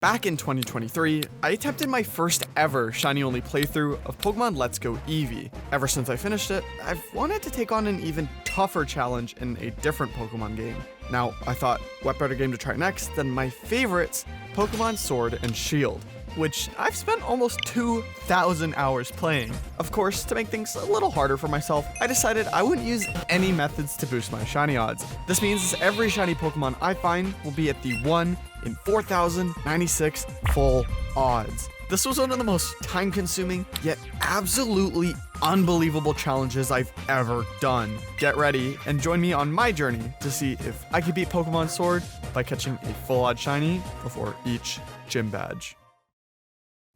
Back in 2023, I attempted my first ever shiny only playthrough of Pokemon Let's Go Eevee. Ever since I finished it, I've wanted to take on an even tougher challenge in a different Pokemon game. Now, I thought, what better game to try next than my favorites, Pokemon Sword and Shield, which I've spent almost 2,000 hours playing. Of course, to make things a little harder for myself, I decided I wouldn't use any methods to boost my shiny odds. This means every shiny Pokemon I find will be at the 1 in 4,096 full odds. This was one of the most time-consuming, yet absolutely unbelievable challenges I've ever done. Get ready and join me on my journey to see if I can beat Pokemon Sword by catching a full odd shiny before each gym badge.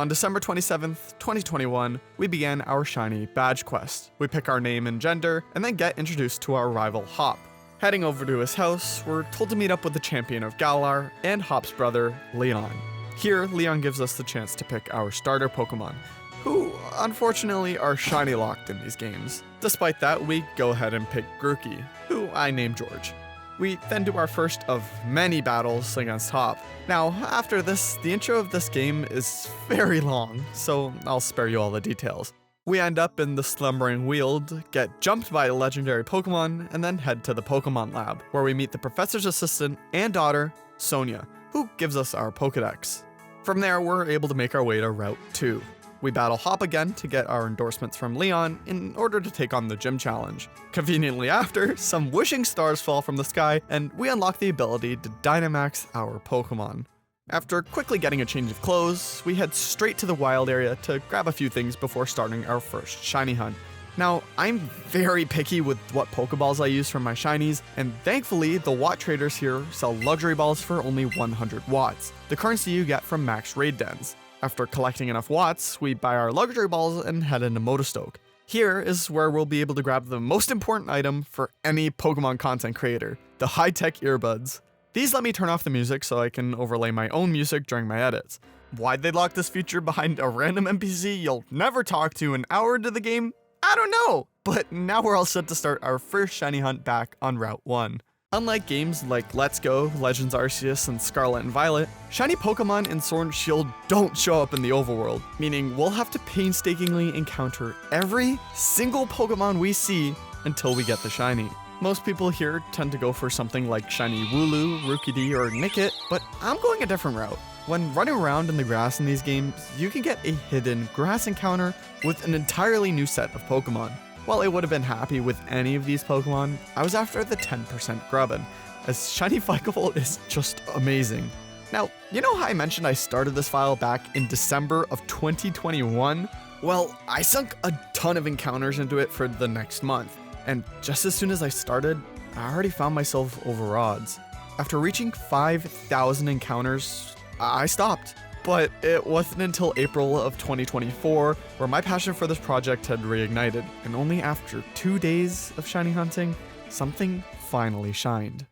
On December 27th, 2021, we began our shiny badge quest. We pick our name and gender, and then get introduced to our rival Hop. Heading over to his house, we're told to meet up with the champion of Galar and Hop's brother, Leon. Here, Leon gives us the chance to pick our starter Pokemon, who unfortunately are shiny locked in these games. Despite that, we go ahead and pick Grookey, who I named George. We then do our first of many battles against Hop. Now, after this, the intro of this game is very long, so I'll spare you all the details. We end up in the Slumbering Weald, get jumped by a legendary Pokemon, and then head to the Pokemon Lab, where we meet the professor's assistant and daughter, Sonia, who gives us our Pokedex. From there, we're able to make our way to Route 2. We battle Hop again to get our endorsements from Leon in order to take on the gym challenge. Conveniently after, some wishing stars fall from the sky, and we unlock the ability to Dynamax our Pokemon. After quickly getting a change of clothes, we head straight to the wild area to grab a few things before starting our first shiny hunt. Now, I'm very picky with what Pokeballs I use for my shinies, and thankfully, the Watt traders here sell luxury balls for only 100 watts, the currency you get from max raid dens. After collecting enough watts, we buy our luxury balls and head into Motostoke. Here is where we'll be able to grab the most important item for any Pokemon content creator, the high-tech earbuds. These let me turn off the music so I can overlay my own music during my edits. Why'd they lock this feature behind a random NPC you'll never talk to an hour into the game? I don't know! But now we're all set to start our first shiny hunt back on Route 1. Unlike games like Let's Go, Legends Arceus, and Scarlet and Violet, shiny Pokemon in Sword and Shield don't show up in the overworld, meaning we'll have to painstakingly encounter every single Pokemon we see until we get the shiny. Most people here tend to go for something like shiny Wooloo, Rookidee, or Nickit, but I'm going a different route. When running around in the grass in these games, you can get a hidden grass encounter with an entirely new set of Pokemon. While I would have been happy with any of these Pokemon, I was after the 10% Grubbin, as shiny Flycable is just amazing. Now, you know how I mentioned I started this file back in December of 2021? Well, I sunk a ton of encounters into it for the next month. And just as soon as I started, I already found myself over odds. After reaching 5,000 encounters, I stopped. But it wasn't until April of 2024 where my passion for this project had reignited, and only after 2 days of shiny hunting, something finally shined.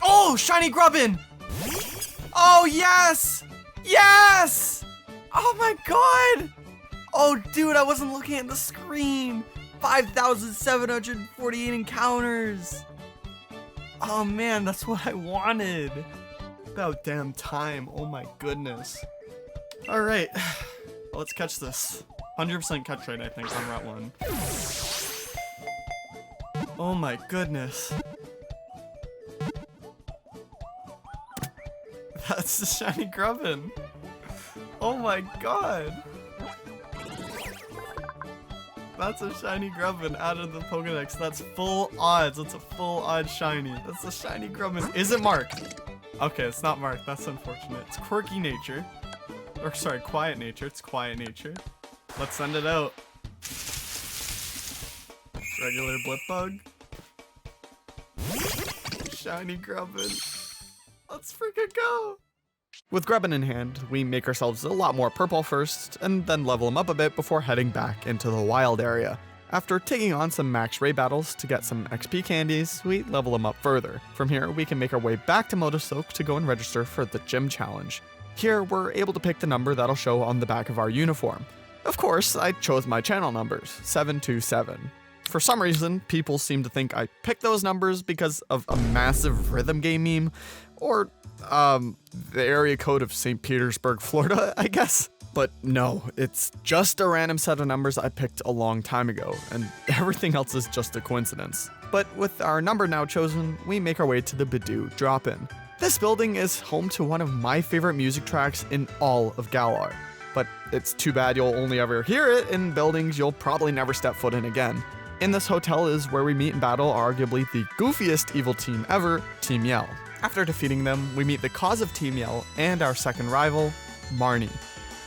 Oh, shiny Grubbin! Oh, yes! Yes! Oh my god! Oh, dude, I wasn't looking at the screen! 5,748 encounters! Oh man, that's what I wanted! About damn time, oh my goodness. Alright, let's catch this. 100% catch rate, I think, on Route 1. Oh my goodness. That's the shiny Grubbin. Oh my god. That's a shiny Grubbin out of the Pokedex. That's full odds. That's a full odd shiny. That's a shiny Grubbin. Is it marked? Okay, it's not marked. That's unfortunate. It's quirky nature. Or sorry, quiet nature. It's quiet nature. Let's send it out. Regular blip bug. Shiny Grubbin. Let's freaking go! With Grubbin in hand, we make ourselves a lot more purple first, and then level him up a bit before heading back into the wild area. After taking on some max raid battles to get some XP candies, we level him up further. From here, we can make our way back to Motostoke to go and register for the gym challenge. Here, we're able to pick the number that'll show on the back of our uniform. Of course, I chose my channel numbers, 727. For some reason, people seem to think I picked those numbers because of a massive rhythm game meme, or, the area code of St. Petersburg, Florida, I guess. But no, it's just a random set of numbers I picked a long time ago, and everything else is just a coincidence. But with our number now chosen, we make our way to the Bidoof drop-in. This building is home to one of my favorite music tracks in all of Galar. But it's too bad you'll only ever hear it in buildings you'll probably never step foot in again. In this hotel is where we meet and battle arguably the goofiest evil team ever, Team Yell. After defeating them, we meet the cause of Team Yell and our second rival, Marnie.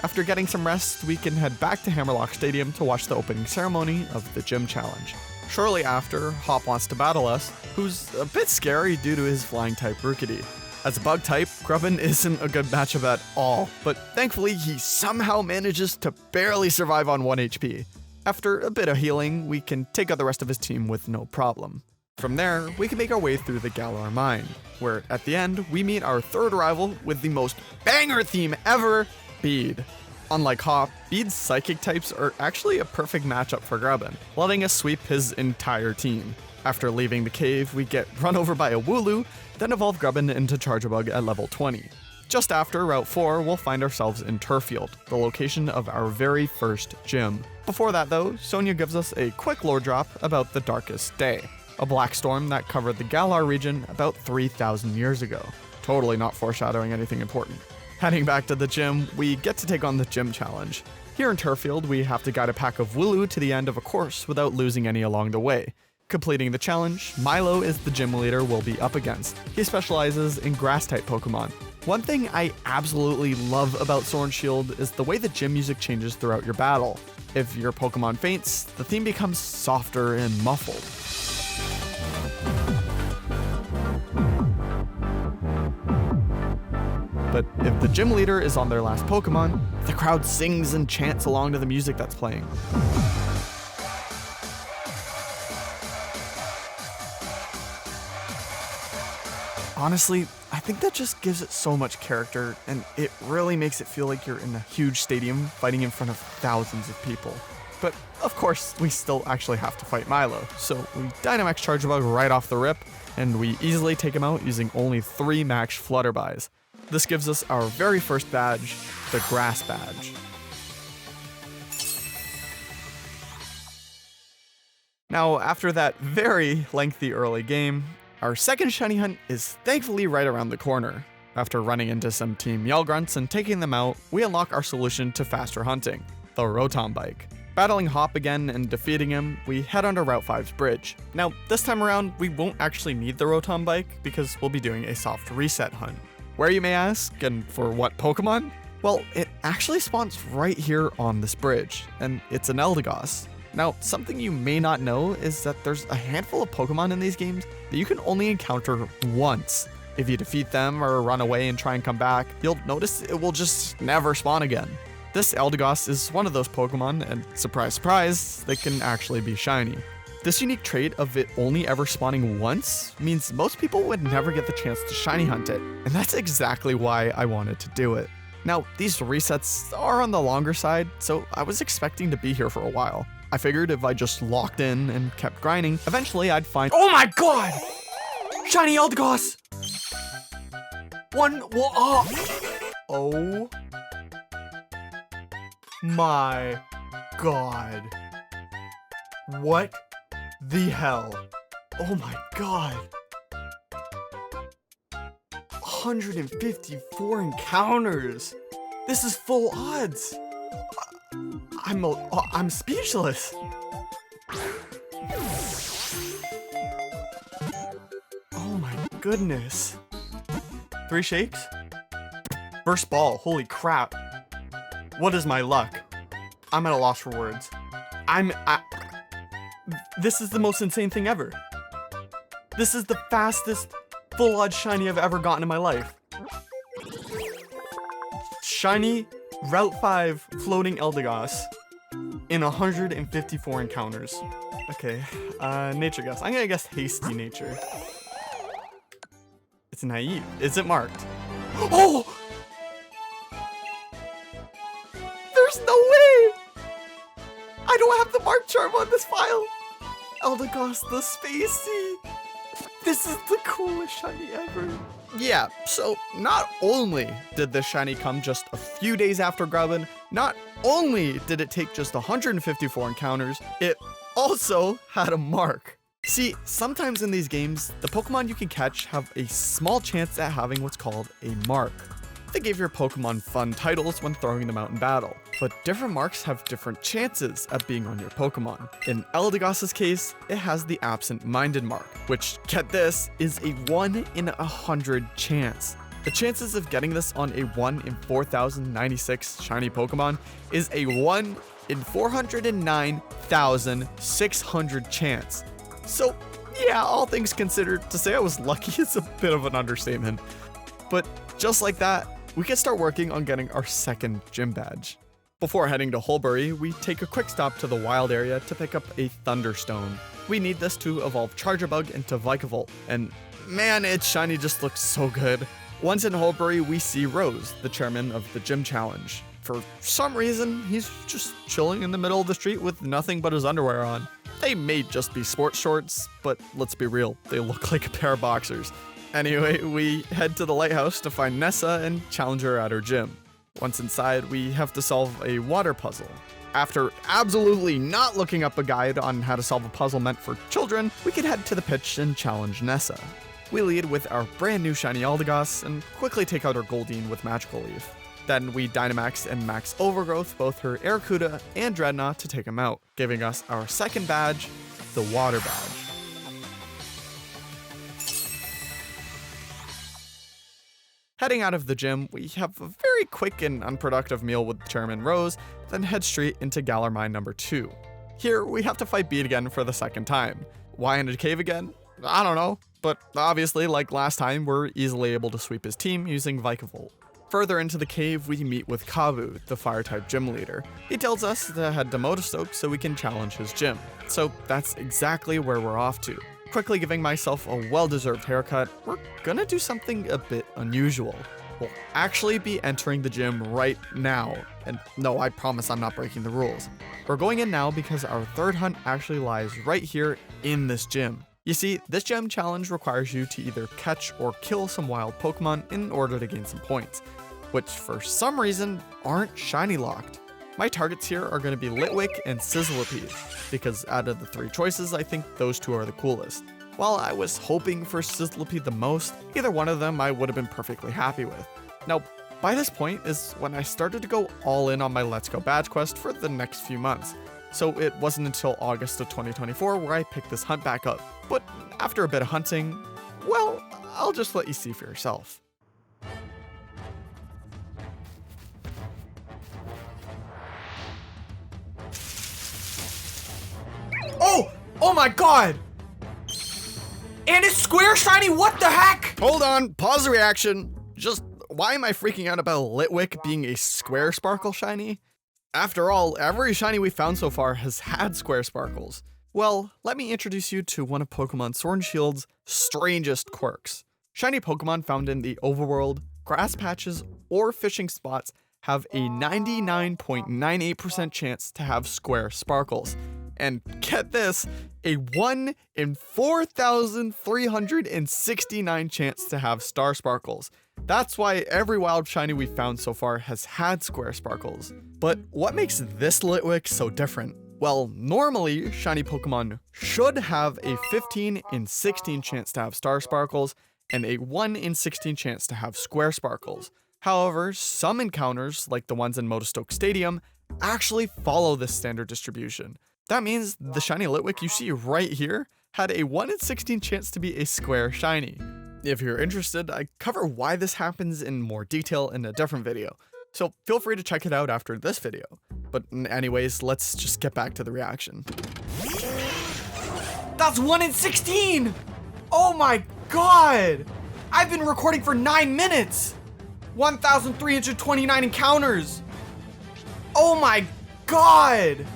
After getting some rest, we can head back to Hammerlock Stadium to watch the opening ceremony of the gym challenge. Shortly after, Hop wants to battle us, who's a bit scary due to his flying type Rookity. As a bug type, Grubbin isn't a good matchup at all, but thankfully he somehow manages to barely survive on 1 HP. After a bit of healing, we can take out the rest of his team with no problem. From there, we can make our way through the Galar Mine, where at the end, we meet our third rival with the most banger theme ever, Bede. Unlike Hop, Bede's psychic types are actually a perfect matchup for Grubbin, letting us sweep his entire team. After leaving the cave, we get run over by a Wooloo, then evolve Grubbin into Charjabug at level 20. Just after Route 4, we'll find ourselves in Turffield, the location of our very first gym. Before that though, Sonia gives us a quick lore drop about the Darkest Day, a black storm that covered the Galar region about 3,000 years ago. Totally not foreshadowing anything important. Heading back to the gym, we get to take on the gym challenge. Here in Turffield, we have to guide a pack of Wooloo to the end of a course without losing any along the way. Completing the challenge, Milo is the gym leader we'll be up against. He specializes in grass-type Pokemon. One thing I absolutely love about Sword and Shield is the way the gym music changes throughout your battle. If your Pokemon faints, the theme becomes softer and muffled. But if the gym leader is on their last Pokemon, the crowd sings and chants along to the music that's playing. Honestly, I think that just gives it so much character, and it really makes it feel like you're in a huge stadium fighting in front of thousands of people. But of course, we still actually have to fight Milo, so we Dynamax Charjabug right off the rip, and we easily take him out using only 3 max Flutterbys. This gives us our very first badge, the Grass Badge. Now, after that very lengthy early game, our second shiny hunt is thankfully right around the corner. After running into some Team Yell Grunts and taking them out, we unlock our solution to faster hunting, the Rotom Bike. Battling Hop again and defeating him, we head onto Route 5's bridge. Now, this time around, we won't actually need the Rotom Bike because we'll be doing a soft reset hunt. Where, you may ask, and for what Pokemon? Well, it actually spawns right here on this bridge, and it's an Eldegoss. Now, something you may not know is that there's a handful of Pokemon in these games that you can only encounter once. If you defeat them or run away and try and come back, you'll notice it will just never spawn again. This Eldegoss is one of those Pokemon, and surprise surprise, they can actually be shiny. This unique trait of it only ever spawning once means most people would never get the chance to shiny hunt it, and that's exactly why I wanted to do it. Now, these resets are on the longer side, so I was expecting to be here for a while. I figured if I just locked in and kept grinding, eventually I'd find— Oh my god! Shiny Eldegoss! Oh my god. What the hell? Oh my god. 154 encounters. This is full odds. I'm speechless. Oh my goodness. 3 shakes? Burst ball, holy crap. What is my luck? I'm at a loss for words. This is the most insane thing ever. This is the fastest full odds shiny I've ever gotten in my life. Shiny Route 5 floating Eldegoss in 154 encounters. Okay, nature guess. I'm gonna guess hasty nature. It's naive. Is it marked? Oh! There's no way! don't have the Mark Charm on this file. Eldegoss the Spacey. This is the coolest shiny ever. Yeah, so not only did this shiny come just a few days after Grubbin, not only did it take just 154 encounters, it also had a mark. See, sometimes in these games, the Pokemon you can catch have a small chance at having what's called a mark. They give your Pokemon fun titles when throwing them out in battle, but different marks have different chances at being on your Pokemon. In Eldegoss's case, it has the absent-minded mark, which, get this, is a 1 in 100 chance. The chances of getting this on a 1 in 4,096 shiny Pokemon is a 1 in 409,600 chance. So yeah, all things considered, to say I was lucky is a bit of an understatement. But just like that, we can start working on getting our second gym badge. Before heading to Holbury, we take a quick stop to the wild area to pick up a Thunderstone. We need this to evolve Charjabug into Vikavolt, and man, its shiny just looks so good. Once in Holbury, we see Rose, the chairman of the gym challenge. For some reason, he's just chilling in the middle of the street with nothing but his underwear on. They may just be sports shorts, but let's be real, they look like a pair of boxers. Anyway, we head to the lighthouse to find Nessa and challenge her at her gym. Once inside, we have to solve a water puzzle. After absolutely not looking up a guide on how to solve a puzzle meant for children, we can head to the pitch and challenge Nessa. We lead with our brand new shiny Eldegoss and quickly take out our Goldeen with Magical Leaf. Then we Dynamax and Max Overgrowth both her Arrokuda and Dreadnought to take him out, giving us our second badge, the Water Badge. Heading out of the gym, we have a very quick and unproductive meal with Chairman Rose, then head straight into Galar Mine number 2. Here, we have to fight Beat again for the second time. Why in a cave again? I don't know, but obviously, like last time, we're easily able to sweep his team using Vikavolt. Further into the cave, we meet with Kabu, the Fire-type gym leader. He tells us to head to Motostoke so we can challenge his gym. So that's exactly where we're off to. Quickly giving myself a well-deserved haircut, we're gonna do something a bit unusual. We'll actually be entering the gym right now. And no, I promise I'm not breaking the rules. We're going in now because our third hunt actually lies right here in this gym. You see, this gym challenge requires you to either catch or kill some wild Pokemon in order to gain some points, which for some reason aren't shiny locked. My targets here are going to be Litwick and Sizzlipede, because out of the 3 choices, I think those 2 are the coolest. While I was hoping for Sizzlipede the most, either one of them I would have been perfectly happy with. Now, by this point is when I started to go all in on my Let's Go badge quest for the next few months. So it wasn't until August of 2024 where I picked this hunt back up. But after a bit of hunting, well, I'll just let you see for yourself. Oh my god! And it's square shiny, what the heck? Hold on, pause the reaction. Just, why am I freaking out about Litwick being a square sparkle shiny? After all, every shiny we found so far has had square sparkles. Well, let me introduce you to one of Pokémon Sword and Shield's strangest quirks. Shiny Pokemon found in the overworld, grass patches, or fishing spots have a 99.98% chance to have square sparkles. And get this, a 1 in 4,369 chance to have star sparkles. That's why every wild shiny we've found so far has had square sparkles. But what makes this Litwick so different? Well, normally, shiny Pokemon should have a 15 in 16 chance to have star sparkles and a 1 in 16 chance to have square sparkles. However, some encounters, like the ones in Motostoke Stadium, actually follow this standard distribution. That means the shiny Litwick you see right here had a 1 in 16 chance to be a square shiny. If you're interested, I cover why this happens in more detail in a different video, so feel free to check it out after this video. But anyways, let's just get back to the reaction. That's 1 in 16! Oh my god! I've been recording for 9 minutes! 1,329 encounters! Oh my god!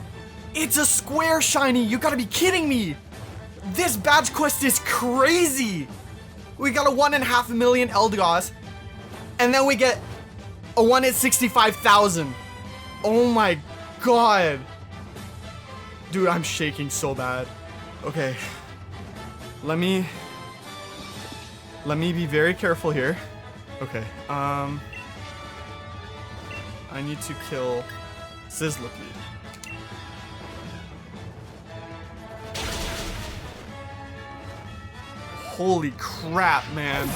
It's a square shiny, you gotta be kidding me! This badge quest is crazy! We got a 1.5 million Eldegoss, and then we get a 1 in 65,000. Oh my god. Dude, I'm shaking so bad. Okay. Let me be very careful here. Okay. I need to kill Sizzlipede. Holy crap, man.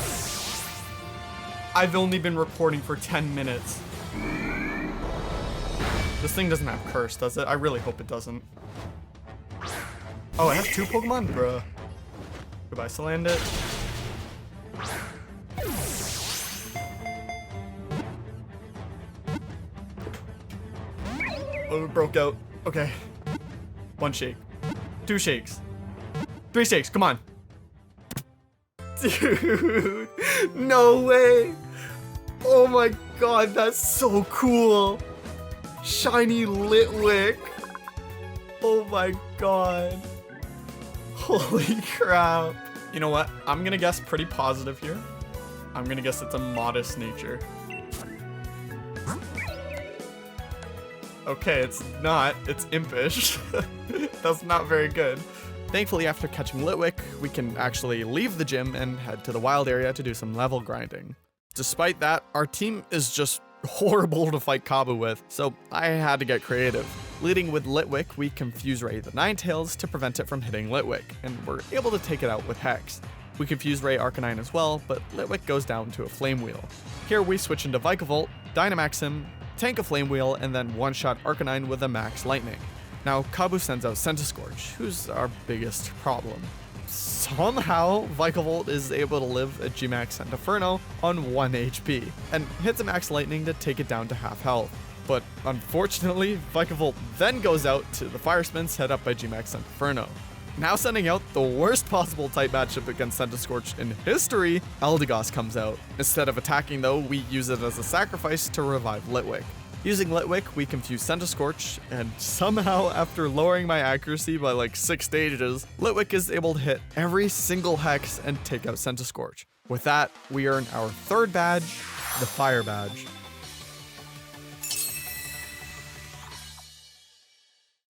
I've only been reporting for 10 minutes. This thing doesn't have curse, does it? I really hope it doesn't. Oh, it has 2 Pokemon? Bruh. Goodbye, Salandit. Oh, it broke out. Okay. 1 shake. 2 shakes. 3 shakes, come on. Dude, no way. Oh my god, that's so cool. Shiny Litwick. Oh my god. Holy crap. You know what? I'm gonna guess pretty positive here. I'm gonna guess it's a modest nature. Okay, it's not. It's impish. That's not very good. Thankfully, after catching Litwick, we can actually leave the gym and head to the wild area to do some level grinding. Despite that, our team is just horrible to fight Kabu with, so I had to get creative. Leading with Litwick, we confuse Ray the Ninetales to prevent it from hitting Litwick, and we're able to take it out with Hex. We confuse Ray Arcanine as well, but Litwick goes down to a Flame Wheel. Here we switch into Vikavolt, Dynamax him, tank a Flame Wheel, and then one-shot Arcanine with a Max Lightning. Now, Kabu sends out Centiskorch, who's our biggest problem. Somehow, Vikavolt is able to live a G-Max Centiferno on 1 HP, and hits a Max Lightning to take it down to half health. But unfortunately, Vikavolt then goes out to the Fire Spin set up by G-Max Centiferno. Now sending out the worst possible type matchup against Centiskorch in history, Eldegoss comes out. Instead of attacking though, we use it as a sacrifice to revive Litwick. Using Litwick, we confuse Centiskorch, and somehow, after lowering my accuracy by like 6 stages, Litwick is able to hit every single Hex and take out Centiskorch. With that, we earn our 3rd badge, the Fire Badge.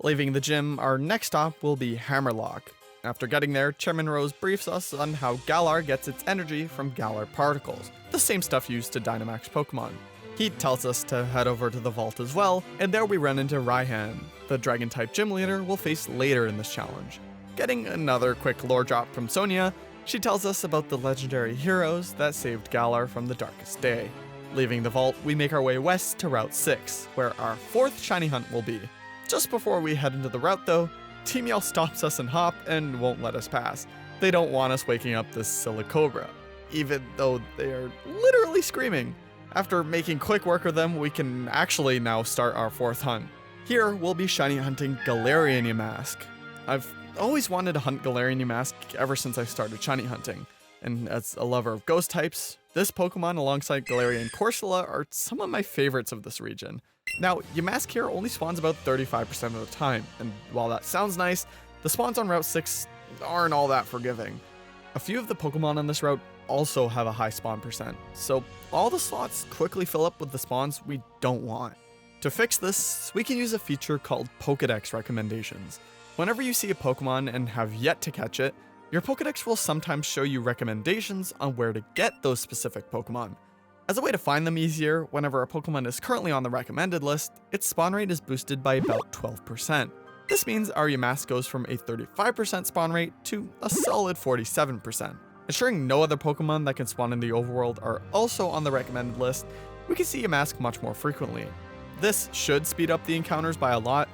Leaving the gym, our next stop will be Hammerlock. After getting there, Chairman Rose briefs us on how Galar gets its energy from Galar particles, the same stuff used to Dynamax Pokemon. He tells us to head over to the vault as well, and there we run into Raihan, the Dragon-type gym leader we'll face later in this challenge. Getting another quick lore drop from Sonia, she tells us about the legendary heroes that saved Galar from the darkest day. Leaving the vault, we make our way west to Route 6, where our 4th shiny hunt will be. Just before we head into the route though, Team Yell stops us in Hop and won't let us pass. They don't want us waking up this Silicobra, even though they are literally screaming. After making quick work of them, we can actually now start our 4th hunt. Here, we'll be shiny hunting Galarian Yamask. I've always wanted to hunt Galarian Yamask ever since I started shiny hunting, and as a lover of ghost types, this Pokemon alongside Galarian Corsola are some of my favorites of this region. Now, Yamask here only spawns about 35% of the time, and while that sounds nice, the spawns on Route 6 aren't all that forgiving. A few of the Pokemon on this route also have a high spawn percent, so all the slots quickly fill up with the spawns we don't want. To fix this, we can use a feature called Pokédex recommendations. Whenever you see a Pokemon and have yet to catch it, your Pokédex will sometimes show you recommendations on where to get those specific Pokemon. As a way to find them easier, whenever a Pokemon is currently on the recommended list, its spawn rate is boosted by about 12%. This means our Yamask goes from a 35% spawn rate to a solid 47%. Ensuring no other Pokemon that can spawn in the overworld are also on the recommended list, we can see Yamask much more frequently. This should speed up the encounters by a lot,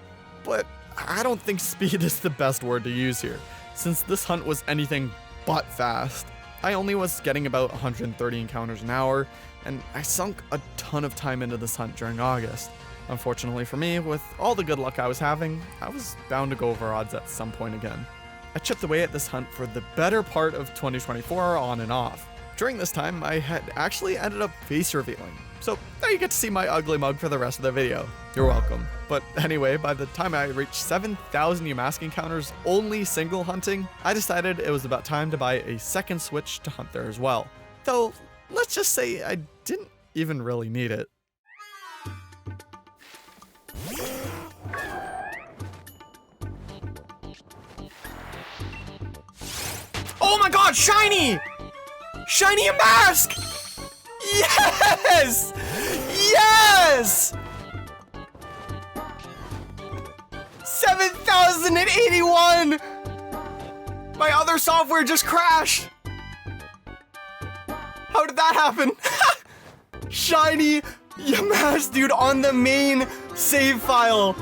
but I don't think speed is the best word to use here, since this hunt was anything but fast. I only was getting about 130 encounters an hour, and I sunk a ton of time into this hunt during August. Unfortunately for me, with all the good luck I was having, I was bound to go over odds at some point again. I chipped away at this hunt for the better part of 2024 on and off. During this time, I had actually ended up face revealing. So now you get to see my ugly mug for the rest of the video. You're welcome. But anyway, by the time I reached 7,000 Yamask encounters only single hunting, I decided it was about time to buy a second Switch to hunt there as well. Though, let's just say I didn't even really need it. my god, shiny! Shiny mask! Yes! Yes! 7,081! My other software just crashed! How did that happen? Shiny Yamask, dude, on the main save file.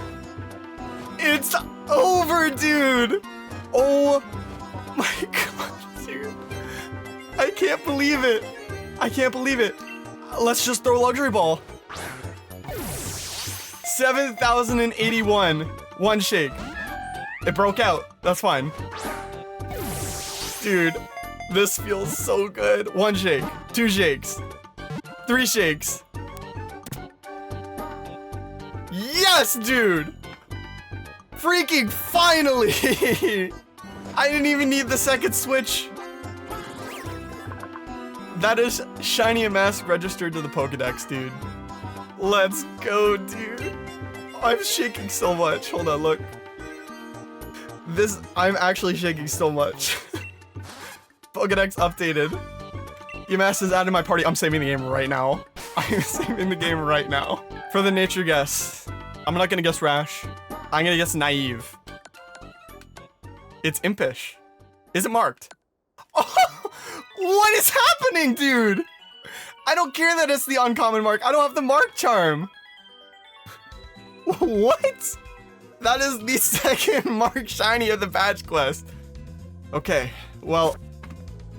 It's over, dude. Oh my god, dude. I can't believe it. I can't believe it. Let's just throw luxury ball. 7,081. One shake. It broke out. That's fine. Dude, this feels so good. One shake, two shakes, three shakes. Yes, dude! Freaking finally! I didn't even need the second switch. That is Shiny Mask registered to the Pokedex, dude. Let's go, dude. I'm shaking so much. Hold on, look. I'm actually shaking so much. Pokedex updated. Yamask is added to my party. I'm saving the game right now. I'm saving the game right now. For the nature guess, I'm not gonna guess Rash. I'm gonna guess Naive. It's Impish. Is it marked? Oh, what is happening, dude? I don't care that it's the uncommon mark. I don't have the mark charm. What? That is the second mark shiny of the badge quest. Okay, well,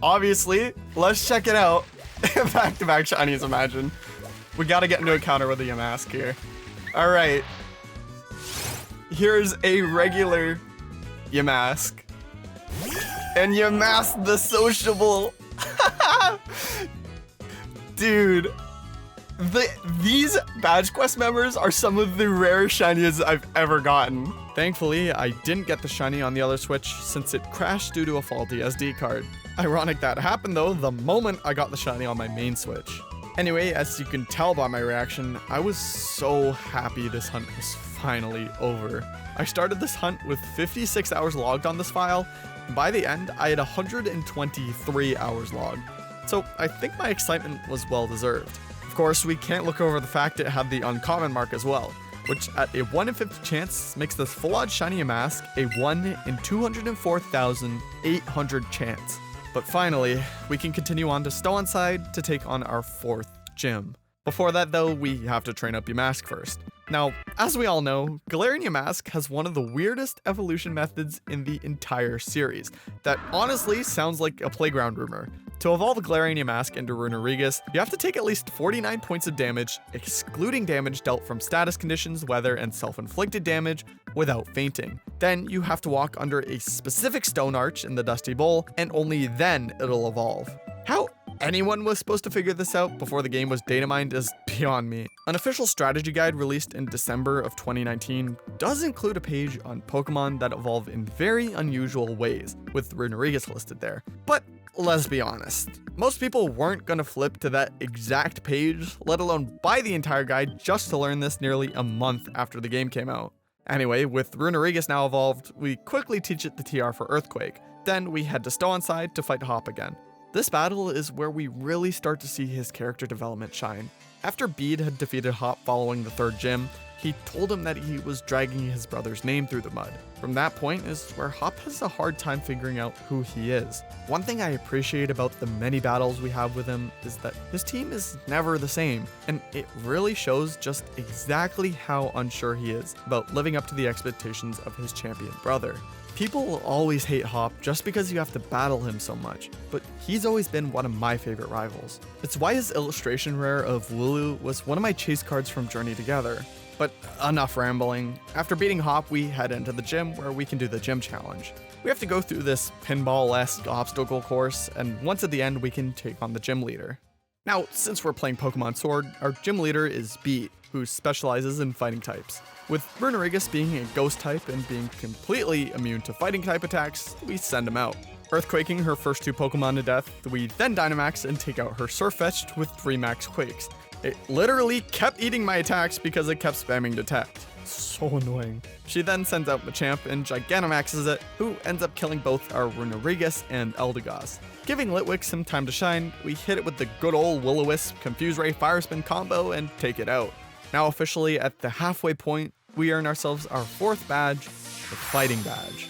obviously, let's check it out. Back-to-back shinies, imagine. We gotta get into a counter with the Yamask here. All right. Here's a regular Yamask. And Yamask the sociable. Dude. These badge quest members are some of the rarest shinies I've ever gotten. Thankfully, I didn't get the shiny on the other Switch since it crashed due to a faulty SD card. Ironic that happened though the moment I got the shiny on my main Switch. Anyway, as you can tell by my reaction, I was so happy this hunt was finally over. I started this hunt with 56 hours logged on this file, and by the end, I had 123 hours logged. So I think my excitement was well deserved. Of course, we can't look over the fact it had the uncommon mark as well, which at a 1 in 50 chance makes this full-odd shiny Yamask a 1 in 204,800 chance. But finally, we can continue on to Stownside to take on our 4th gym. Before that though, we have to train up Yamask first. Now, as we all know, Galarian Yamask has one of the weirdest evolution methods in the entire series that honestly sounds like a playground rumor. To evolve a Galarian Yamask into Runerigus, you have to take at least 49 points of damage, excluding damage dealt from status conditions, weather, and self-inflicted damage without fainting. Then you have to walk under a specific stone arch in the Dusty Bowl, and only then it'll evolve. How anyone was supposed to figure this out before the game was data mined is beyond me. An official strategy guide released in December of 2019 does include a page on Pokemon that evolve in very unusual ways, with Runerigus listed there. But let's be honest, most people weren't gonna flip to that exact page, let alone buy the entire guide just to learn this nearly a month after the game came out. Anyway, with Runerigus now evolved, we quickly teach it the TR for Earthquake. Then we head to Stownside to fight Hop again. This battle is where we really start to see his character development shine. After Bede had defeated Hop following the 3rd gym, he told him that he was dragging his brother's name through the mud. From that point is where Hop has a hard time figuring out who he is. One thing I appreciate about the many battles we have with him is that his team is never the same, and it really shows just exactly how unsure he is about living up to the expectations of his champion brother. People will always hate Hop just because you have to battle him so much, but he's always been one of my favorite rivals. It's why his illustration rare of Wooloo was one of my chase cards from Journey Together. But enough rambling. After beating Hop, we head into the gym where we can do the gym challenge. We have to go through this pinball-esque obstacle course, and once at the end, we can take on the gym leader. Now, since we're playing Pokemon Sword, our gym leader is Bede, who specializes in fighting types. With Runerigus being a ghost type and being completely immune to fighting type attacks, we send him out. Earthquaking her first 2 Pokemon to death, we then Dynamax and take out her Surfetch'd with 3 Max Quakes. It literally kept eating my attacks because it kept spamming Detect. so annoying. She then sends out Machamp and Gigantamaxes it, who ends up killing both our Runerigus and Eldegoss. Giving Litwick some time to shine, we hit it with the good old Will-O-Wisp, Confuse Ray, Fire Spin combo and take it out. Now officially at the halfway point, we earn ourselves our 4th badge, the Fighting Badge.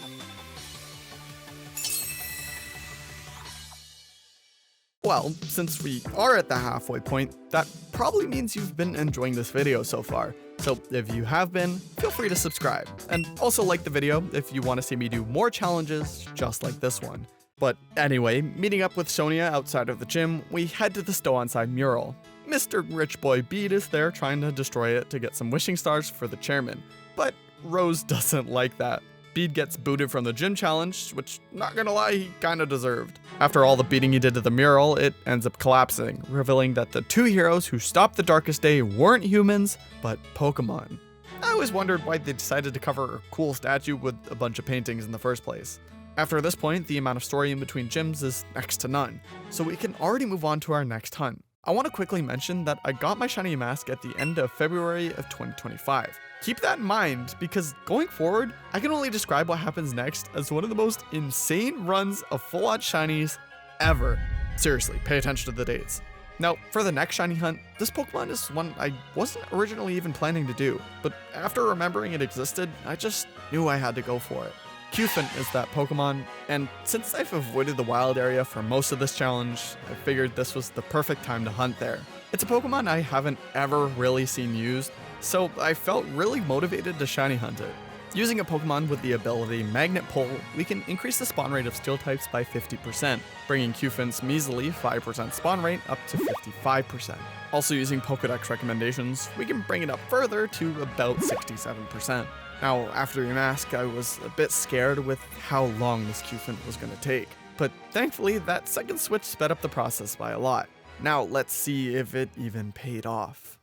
Well, since we are at the halfway point, that probably means you've been enjoying this video so far. So if you have been, feel free to subscribe, and also like the video if you want to see me do more challenges just like this one. But anyway, meeting up with Sonia outside of the gym, we head to the Stow-on-Side mural. Mr. Rich Boy Bede is there trying to destroy it to get some wishing stars for the chairman, but Rose doesn't like that. Bede gets booted from the gym challenge, which, not gonna lie, he kinda deserved. After all the beating he did to the mural, it ends up collapsing, revealing that the 2 heroes who stopped the darkest day weren't humans, but Pokemon. I always wondered why they decided to cover a cool statue with a bunch of paintings in the first place. After this point, the amount of story in between gyms is next to none, so we can already move on to our next hunt. I want to quickly mention that I got my shiny mask at the end of February of 2025. Keep that in mind, because going forward, I can only describe what happens next as one of the most insane runs of full-on shinies ever. Seriously, pay attention to the dates. Now, for the next shiny hunt, this Pokemon is one I wasn't originally even planning to do, but after remembering it existed, I just knew I had to go for it. Cufant is that Pokemon, and since I've avoided the wild area for most of this challenge, I figured this was the perfect time to hunt there. It's a Pokemon I haven't ever really seen used, so I felt really motivated to shiny hunt it. Using a Pokemon with the ability Magnet Pull, we can increase the spawn rate of steel types by 50%, bringing Cufant's measly 5% spawn rate up to 55%. Also using Pokédex recommendations, we can bring it up further to about 67%. Now, after your mask, I was a bit scared with how long this Cufant was going to take, but thankfully that second switch sped up the process by a lot. Now let's see if it even paid off.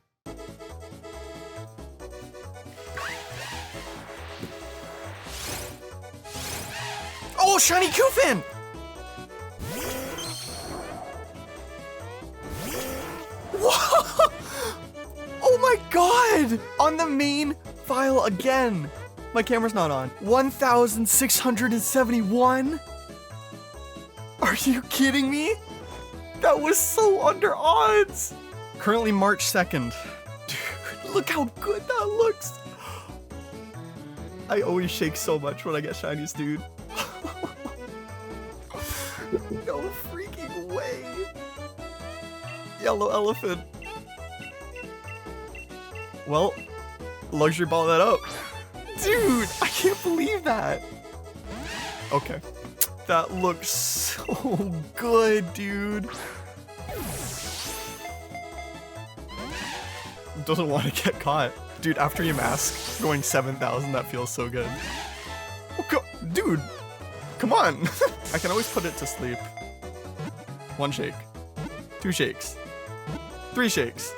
Oh, shiny Cufant! Whoa! Oh my god! On the main file again. My camera's not on. 1,671? Are you kidding me? That was so under odds. Currently March 2nd. Dude, look how good that looks. I always shake so much when I get shinies, dude. No freaking way. Yellow elephant. Well, luxury ball that up. Dude, I can't believe that. Okay. That looks so good, dude. Doesn't want to get caught. Dude, after you mask, going 7,000, that feels so good. Oh, dude, come on. I can always put it to sleep. 1 shake. 2 shakes. 3 shakes.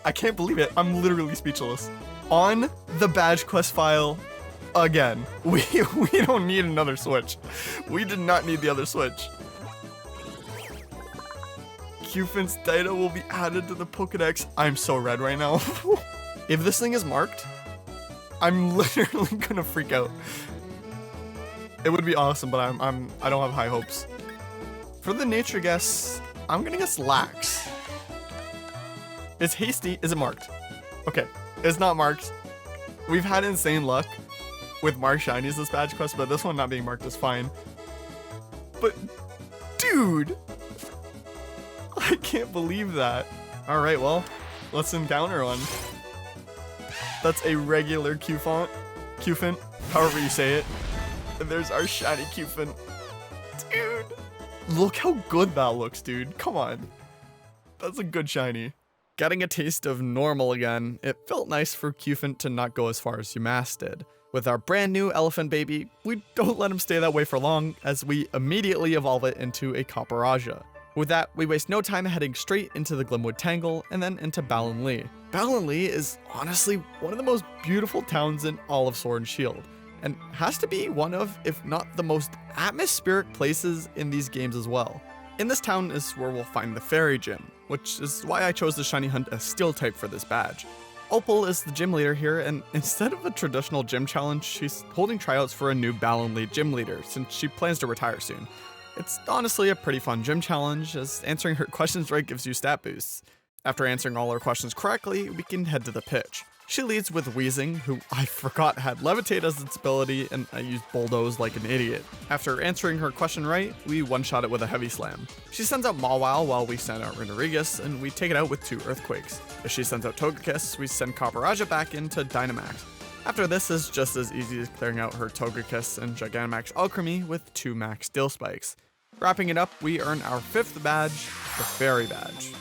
I can't believe it. I'm literally speechless. On the badge quest file again. We don't need another switch. We did not need the other switch. Cufant's data will be added to the Pokédex. I'm so red right now. If this thing is marked, I'm literally gonna freak out. It would be awesome, but I don't have high hopes. For the nature guess, I'm gonna guess Lax. It's hasty. Is it marked? Okay, it's not marked. We've had insane luck with marked shinies this badge quest, but this one not being marked is fine. But dude, I can't believe that. All right, well, let's encounter one. That's a regular Cufant, however you say it. And there's our shiny Cufant. Dude, look how good that looks, dude. Come on. That's a good shiny. Getting a taste of normal again, it felt nice for Cufant to not go as far as Umass did. With our brand new elephant baby, we don't let him stay that way for long, as we immediately evolve it into a Copperaja. With that, we waste no time heading straight into the Glimwood Tangle and then into Ballinlee. Ballinlee is honestly one of the most beautiful towns in all of Sword and Shield, and has to be one of, if not the most atmospheric places in these games as well. In this town is where we'll find the Fairy Gym, which is why I chose to shiny hunt a steel type for this badge. Opal is the gym leader here, and instead of a traditional gym challenge, she's holding tryouts for a new Battle League gym leader since she plans to retire soon. It's honestly a pretty fun gym challenge, as answering her questions right gives you stat boosts. After answering all her questions correctly, we can head to the pitch. She leads with Wheezing, who I forgot had Levitate as its ability, and I used Bulldoze like an idiot. After answering her question right, we one-shot it with a Heavy Slam. She sends out Mawile while we send out Renorigus, and we take it out with 2 Earthquakes. If she sends out Togekiss, we send Copperajah back into Dynamax. After this is just as easy as clearing out her Togekiss and Gigantamax Alchemy with 2 Max Steel Spikes. Wrapping it up, we earn our 5th badge, the Fairy Badge.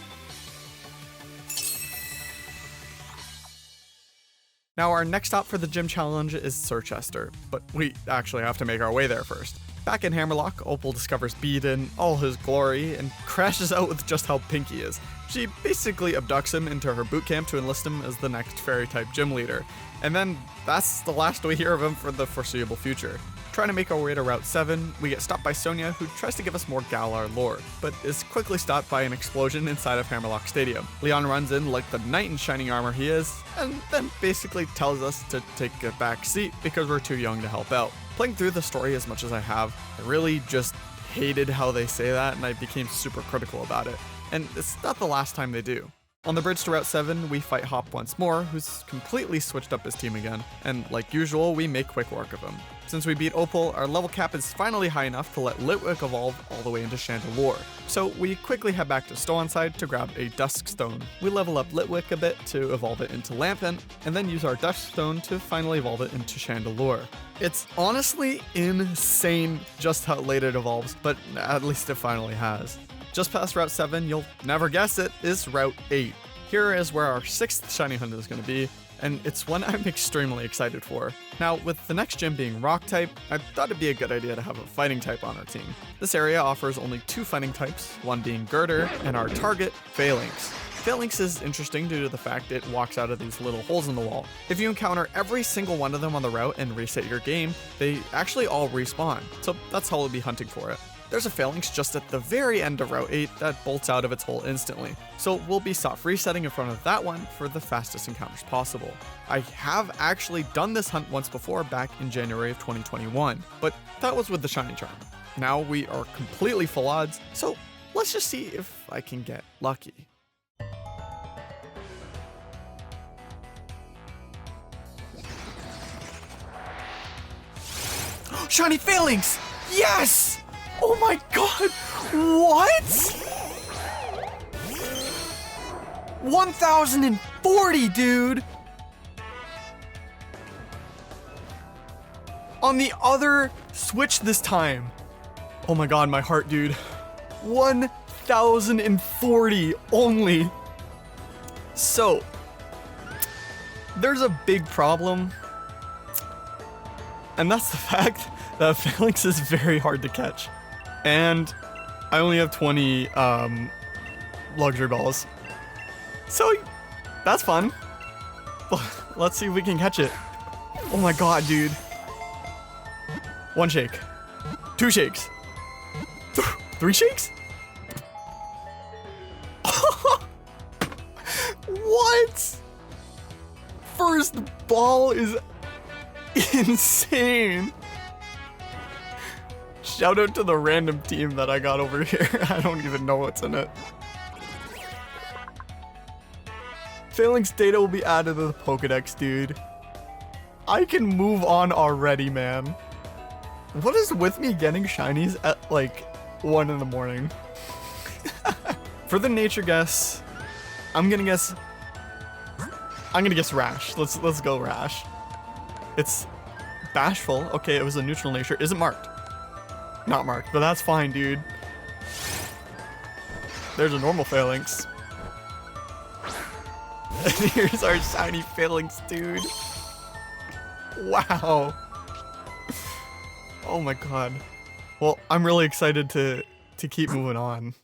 Now our next stop for the gym challenge is Sirchester, but we actually have to make our way there first. Back in Hammerlock, Opal discovers Bede in all his glory and crashes out with just how pink he is. She basically abducts him into her boot camp to enlist him as the next fairy-type gym leader, and then that's the last we hear of him for the foreseeable future. Trying to make our way to Route 7, we get stopped by Sonia, who tries to give us more Galar lore, but is quickly stopped by an explosion inside of Hammerlock Stadium. Leon runs in like the knight in shining armor he is, and then basically tells us to take a back seat because we're too young to help out. Playing through the story as much as I have, I really just hated how they say that, and I became super critical about it. And it's not the last time they do. On the bridge to Route 7, we fight Hop once more, who's completely switched up his team again, and like usual, we make quick work of him. Since we beat Opal, our level cap is finally high enough to let Litwick evolve all the way into Chandelure. So we quickly head back to Stow-on-Side to grab a Dusk Stone. We level up Litwick a bit to evolve it into Lampent, and then use our Dusk Stone to finally evolve it into Chandelure. It's honestly insane just how late it evolves, but at least it finally has. Just past Route 7, you'll never guess it, is Route 8. Here is where our 6th shiny hunt is going to be, and it's one I'm extremely excited for. Now, with the next gym being Rock type, I thought it'd be a good idea to have a fighting type on our team. This area offers only 2 fighting types, one being Girder, and our target, Phalanx. Phalanx is interesting due to the fact it walks out of these little holes in the wall. If you encounter every single one of them on the route and reset your game, they actually all respawn, so that's how we'll be hunting for it. There's a Phalanx just at the very end of Route 8 that bolts out of its hole instantly, so we'll be soft resetting in front of that one for the fastest encounters possible. I have actually done this hunt once before back in January of 2021, but that was with the Shiny Charm. Now we are completely full odds, so let's just see if I can get lucky. Shiny Phalanx! Yes! Oh my god! What? 1040, dude! On the other Switch this time. Oh my god, my heart, dude. 1040 only. So, there's a big problem. And that's the fact that Phalanx is very hard to catch. And I only have 20 luxury balls. So that's fun. Let's see if we can catch it. Oh my god, dude. 1 shake. 2 shakes. 3 shakes? What? First ball is insane. Shout out to the random team that I got over here. I don't even know what's in it. Phalanx data will be added to the Pokedex, dude. I can move on already, man. What is with me getting shinies at like 1 in the morning? For the nature guess, I'm gonna guess Rash. Let's go Rash. It's Bashful. Okay, it was a neutral nature. Is it marked? Not marked, but that's fine, dude. There's a normal Phalanx. And here's our shiny Phalanx, dude. Wow. Oh my god. Well, I'm really excited to keep moving on.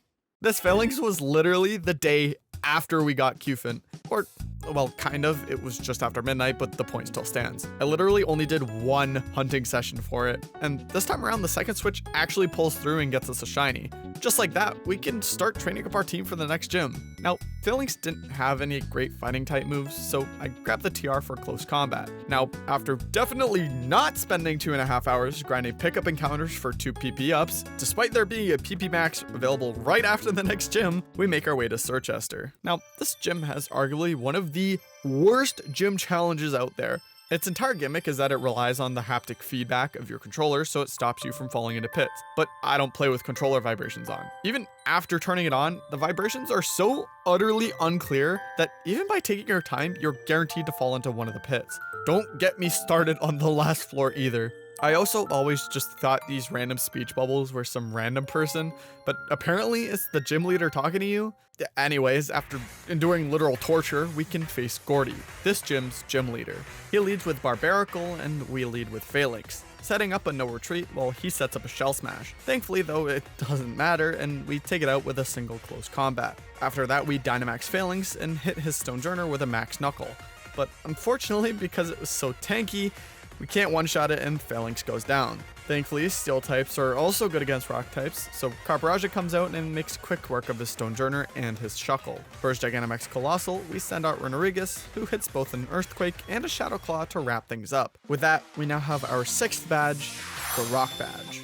This Phalanx was literally the day after we got Cufant. Or Well, kind of. It was just after midnight, but the point still stands. I literally only did one hunting session for it, and this time around the second switch actually pulls through and gets us a shiny. Just like that, we can start training up our team for the next gym. Now, Phalanx didn't have any great fighting type moves, so I grabbed the TR for close combat. Now, after definitely not spending 2.5 hours grinding pickup encounters for 2 PP ups, despite there being a PP max available right after the next gym, we make our way to Sirchester. Now, this gym has arguably one of the worst gym challenges out there. Its entire gimmick is that it relies on the haptic feedback of your controller, so it stops you from falling into pits. But I don't play with controller vibrations on. Even after turning it on, the vibrations are so utterly unclear that even by taking your time, you're guaranteed to fall into one of the pits. Don't get me started on the last floor either. I also always just thought these random speech bubbles were some random person, but apparently it's the gym leader talking to you. Anyways, after enduring literal torture, we can face Gordy, this gym's gym leader. He leads with Barbarical and we lead with Phalanx, setting up a no retreat while he sets up a shell smash. Thankfully though, it doesn't matter and we take it out with a single close combat. After that, we Dynamax Phalanx and hit his Stonejourner with a max knuckle. But unfortunately, because it was so tanky, we can't one-shot it and Phalanx goes down. Thankfully, steel types are also good against rock types, so Carparaja comes out and makes quick work of his Stonejourner and his Shuckle. For his Gigantamax Colossal, we send out Renorigus, who hits both an Earthquake and a Shadow Claw to wrap things up. With that, we now have our 6th badge, the Rock Badge.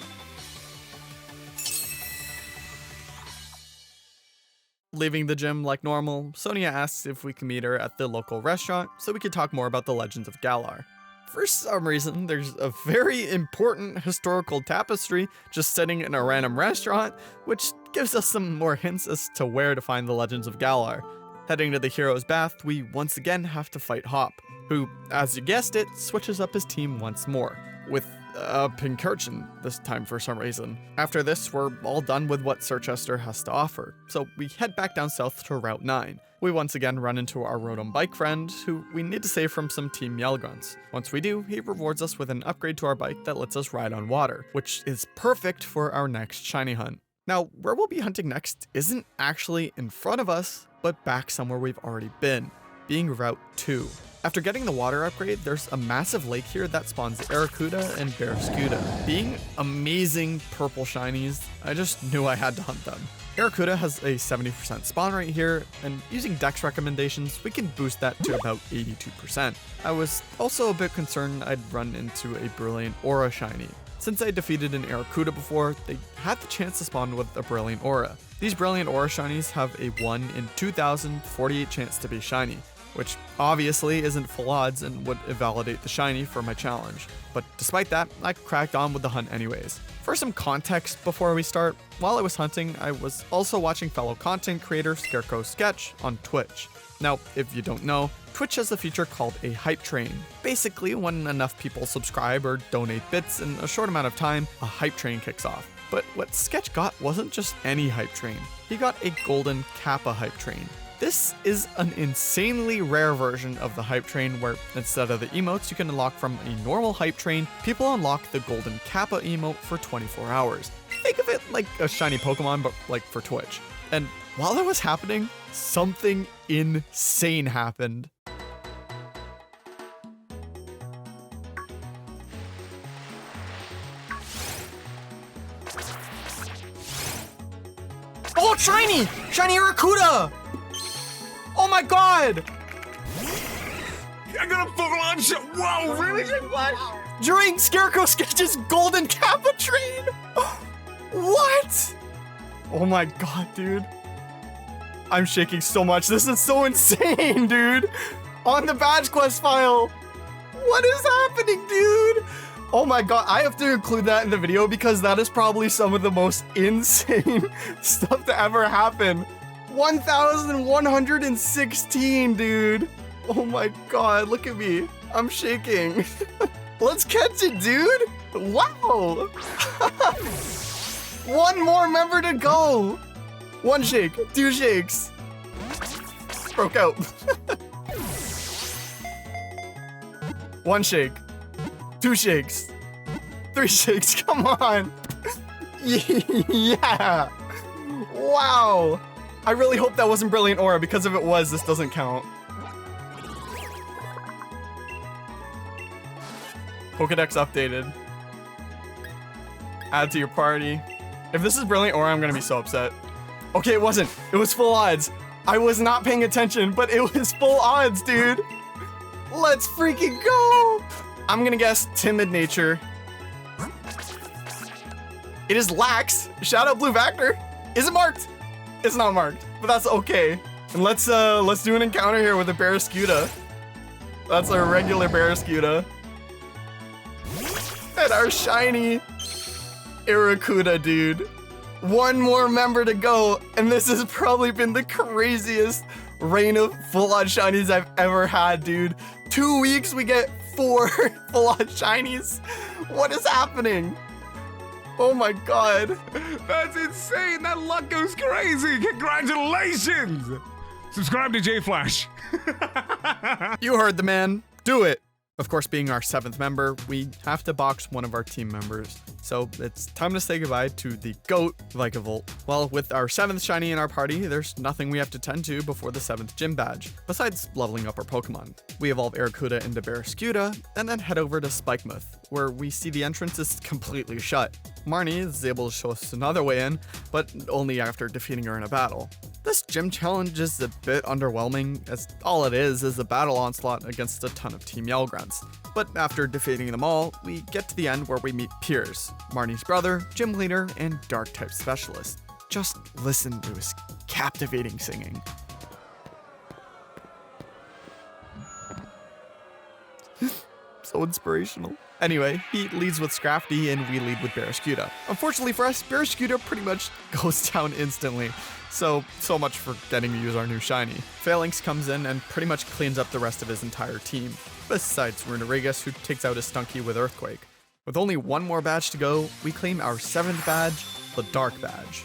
Leaving the gym like normal, Sonia asks if we can meet her at the local restaurant so we can talk more about the legends of Galar. For some reason, there's a very important historical tapestry just sitting in a random restaurant, which gives us some more hints as to where to find the legends of Galar. Heading to the hero's bath, we once again have to fight Hop, who, as you guessed it, switches up his team once more, with a Pincurchin this time for some reason. After this, we're all done with what Sirchester has to offer, so we head back down south to Route 9. We once again run into our Rotom bike friend, who we need to save from some Team Yellgrunts. Once we do, he rewards us with an upgrade to our bike that lets us ride on water, which is perfect for our next shiny hunt. Now, where we'll be hunting next isn't actually in front of us, but back somewhere we've already been, being Route 2. After getting the water upgrade, there's a massive lake here that spawns Arrokuda and Barraskewda. Being amazing purple shinies, I just knew I had to hunt them. Arrokuda has a 70% spawn rate here, and using Dex recommendations, we can boost that to about 82%. I was also a bit concerned I'd run into a Brilliant Aura shiny. Since I defeated an Arrokuda before, they had the chance to spawn with a Brilliant Aura. These Brilliant Aura shinies have a 1 in 2,048 chance to be shiny, which obviously isn't full odds and would invalidate the shiny for my challenge. But despite that, I cracked on with the hunt anyways. For some context before we start, while I was hunting, I was also watching fellow content creator Scarecrow Sketch on Twitch. Now, if you don't know, Twitch has a feature called a hype train. Basically, when enough people subscribe or donate bits in a short amount of time, a hype train kicks off. But what Sketch got wasn't just any hype train. He got a golden Kappa hype train. This is an insanely rare version of the hype train where instead of the emotes you can unlock from a normal hype train, people unlock the golden Kappa emote for 24 hours. Think of it like a shiny Pokemon, but like for Twitch. And while that was happening, something insane happened. Oh, shiny! Shiny Arrokuda! Oh my god! I got a Pokemon shot! Whoa, really? JFlash? During Scarecrow Sketch's golden Kappa train? What? Oh my god, dude. I'm shaking so much. This is so insane, dude. On the badge quest file. What is happening, dude? Oh my god, I have to include that in the video because that is probably some of the most insane stuff to ever happen. 1,116, dude. Oh my god, look at me. I'm shaking. Let's catch it, dude. Wow. One more member to go. 1 shake, 2 shakes. Broke out. 1 shake, 2 shakes, 3 shakes, come on. Yeah. Wow. I really hope that wasn't Brilliant Aura because if it was, this doesn't count. Pokedex updated. Add to your party. If this is brilliant or I'm gonna be so upset. Okay, it wasn't. It was full odds. I was not paying attention, but it was full odds, dude. Let's freaking go. I'm gonna guess timid nature. It is Lax. Shout out Blue Vector. Is it marked? It's not marked, but that's okay. And let's do an encounter here with a Barraskewda. That's our regular Barraskewda. And our shiny Arrokuda, dude. One more member to go, and this has probably been the craziest reign of full-on shinies I've ever had, dude. 2 weeks, we get 4 full-on shinies. What is happening? Oh my god. That's insane. That luck goes crazy. Congratulations. Subscribe to JFlash. You heard the man. Do it. Of course, being our 7th member, we have to box one of our team members. So it's time to say goodbye to the GOAT, Vikavolt. Well, with our 7th shiny in our party, there's nothing we have to tend to before the 7th gym badge, besides leveling up our Pokemon. We evolve Arrokuda into Barraskewda, and then head over to Spikemuth, where we see the entrance is completely shut. Marnie is able to show us another way in, but only after defeating her in a battle. This gym challenge is a bit underwhelming, as all it is a battle onslaught against a ton of Team Yellgrunts. But after defeating them all, we get to the end where we meet Piers, Marnie's brother, gym leader, and Dark-type specialist. Just listen to his captivating singing. So inspirational. Anyway, he leads with Scrafty and we lead with Barraskewda. Unfortunately for us, Barraskewda pretty much goes down instantly. So much for getting to use our new shiny. Phalanx comes in and pretty much cleans up the rest of his entire team, besides Runerigus, who takes out a Stunky with Earthquake. With only one more badge to go, we claim our 7th badge, the Dark Badge.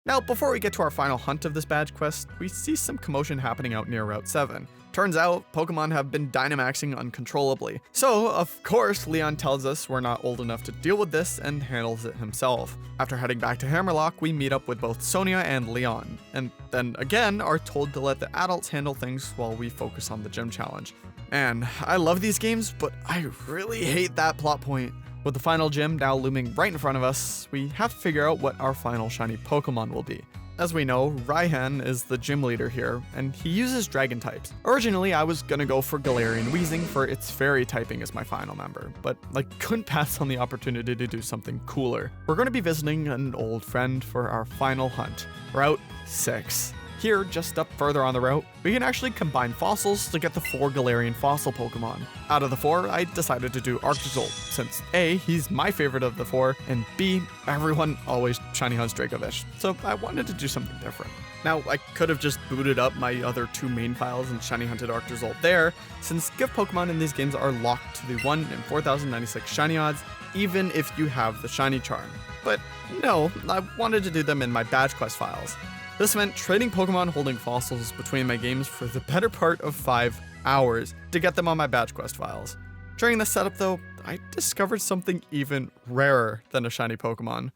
Now, before we get to our final hunt of this badge quest, we see some commotion happening out near Route 7. Turns out, Pokemon have been Dynamaxing uncontrollably. So, of course, Leon tells us we're not old enough to deal with this and handles it himself. After heading back to Hammerlock, we meet up with both Sonia and Leon, and then again are told to let the adults handle things while we focus on the gym challenge. Man, I love these games, but I really hate that plot point. With the final gym now looming right in front of us, we have to figure out what our final shiny Pokemon will be. As we know, Raihan is the gym leader here, and he uses dragon types. Originally, I was gonna go for Galarian Weezing for its fairy typing as my final member, but I couldn't pass on the opportunity to do something cooler. We're gonna be visiting an old friend for our final hunt, Route 6. Here, just up further on the route, we can actually combine fossils to get the 4 Galarian fossil Pokemon. Out of the 4, I decided to do Arctozolt, since A, he's my favorite of the 4, and B, everyone always shiny hunts Dracovish, so I wanted to do something different. Now, I could have just booted up my other 2 main files and shiny hunted Arctozolt there, since gift Pokemon in these games are locked to the 1 in 4096 shiny odds, even if you have the shiny charm. But no, I wanted to do them in my badge quest files. This meant trading Pokemon holding fossils between my games for the better part of 5 hours to get them on my badge quest files. During this setup though, I discovered something even rarer than a shiny Pokemon.